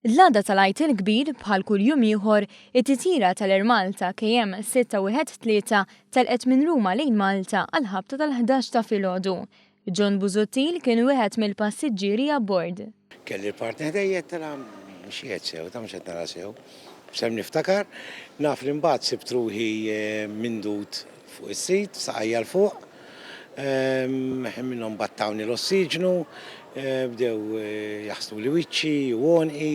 L-għada tal-għajt il-kbir bħal kull jum ieħor it-titjira tal-Air Malta KM 613 telqet minn Ruma lejn Malta għal ħabta tal-11 ta' filgħodu. John Busuttil kien wieħed mill-passiġġieri abbord. Kelli l-partner dejjet tara mhux qed sew, ta' mhux qed nara sew. Sem niftakar, naf li mbagħad sibt ruħi mindut fuq is-sit, saqajja l fuq. Minnhom battawni l-ossiġnu, bdew jaħslu li wiċċi, wonqi.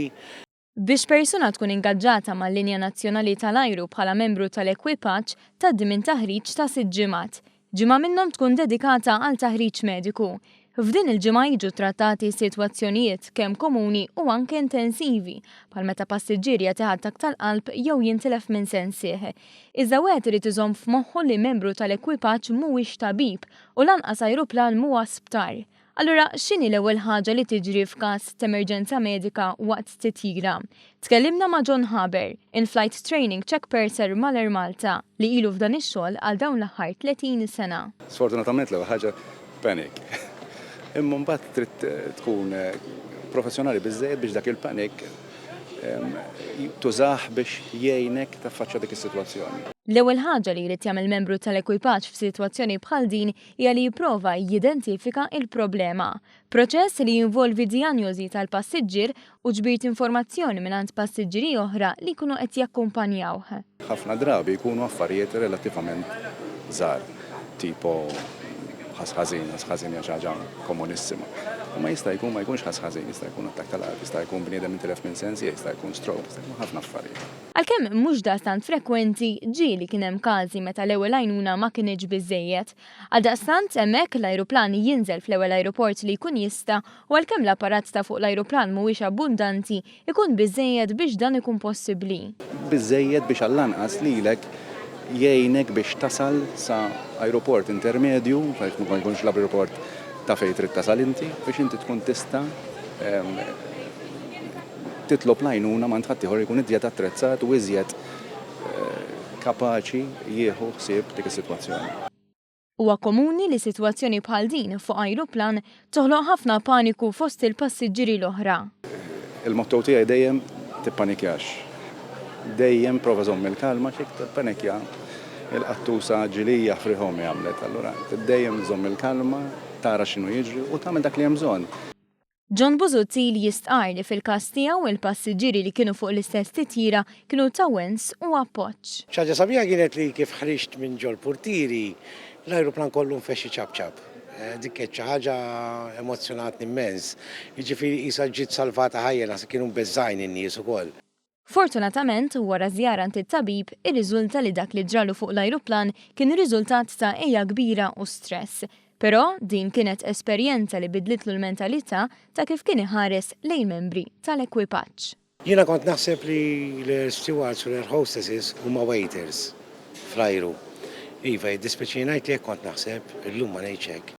Biex persuna tkun ingaġġata mal-Linja Nazzjonali tal-Ajru bħala membru tal-ekwipaġġ tgħaddi minn taħriġ ta' 6 ġimgħat. Ġimgħa minnhom tkun dedikata għal taħriġ mediku. F'din il-ġimgħa jiġu trattati sitwazzjonijiet kemm komuni u anke intensivi, bħal meta passiġġier jagħti attakk tal-qalb jew jintilef minn sensieħ. Iżda wieħed irid iżomm f'moħħu li membru tal-ekwipaġġ mhuwiex tabib u lanqas ajruplan mhuwa sptar. Allura, x'inhi l-ewwel ħaġa li tiġri f'każ ta' emerġenza medika waqt titjira? Tkellimna ma' John Haber, in-Flight Training Check Purser mal-Air Malta, li ilu f'dan ix-xogħol għal dawn l-aħħar 30 sena. Sfortunatament l-ewwel ħaġa panic. Imma mbagħad trid tkun professjonali biżżejjed biex dak il-panic tużah biex jgħinek taffaċċja dik is-sitwazzjoni. L-ewwel ħaġa li jrid jagħmel membru tal-ekwipaġġ f'sitwazzjoni bħal din hija li jipprova jidentifika il-problema. Proċess li jinvolvi dijanjosi tal-passiġġier u ġbir informazzjoni mingħand passiġġieri oħra li jkunu qed jakkumpanjawh. Ħafna drabi jkunu affarijiet relattivament żgħar, tipo ħasħażin hija xi ħaġa komunissima. Ma jista' jkun ma jkunx ħasħażin, jista' jkun attakk tal-qalb, jista' jkun bniedem intilef minn sensi, jista' jkun stroke, jista' jkun ħafna affarijiet. Għalkemm mhux daqstant frekwenti ġieli kien hemm każi meta l-ewwel għajnuna ma kinitx biżżejjed. Għaldaqstant hemmhekk l-ajruplan jinżel fl-ewwel ajruport li jkun jista' u għalkemm l-apparat ta' fuq l-ajruplan mhuwiex abbundanti, ikun biżżejjed biex dan ikun possibbli. Biżżejjed biex allanqas lilek jgħinek biex tasal sa ajruport intermedju, ma jkunx l-ajruport ta' fejn trid tasal inti, biex inti tkun tista' titlob l-għajnuna ma ħadd ieħor ikun iżjed attrezzat u iżjed kapaċi jieħu ħsieb dik is-sitwazzjoni. Huwa komuni li sitwazzjoni bħal din fuq ajruplan toħloq ħafna paniku fost il-passiġġieri l-oħra. Il-motto tiegħi dejjem tippanikjax. Dejjem prova żomm il-kalma xi iktar panikja il-qattusa ġilija friħom jagħmlet. Allura dejjem żomm il-kalma, tara x'inhu jiġri u tagħmel dak li hemm bżonn. John Busuttil jistqar li fil-każ tiegħu il-passiġġieri li kienu fuq l-istess titjira kienu ta' wens u appoġġ. ċaġa sabiħa kienet li kif ħriġt minn ġol portieri, l-ajruplan kollu nfexxi ċabċab. Dik kienet xi ħaġa emozzjonatni immens. Jiġifieri qisha ġiet salvata ħajja naħseb kienu beżgħin in-nies ukoll. Fortunatament, wara żjara għand it-tabib, irriżulta li dak li ġralu fuq l-ajruplan kien riżultat ta' ejja kbira u stress. Però din kienet esperjenza li bidlitlu l-mentalità ta' kif kien iħares lejn membri tal-ekwipaġġ. Jiena kont naħseb li l-stewards u l-hostesses huma waiters fl-ajru. Iva, jiddispjaċini ngħid li hekk kont naħseb illum ma ngħidx hekk.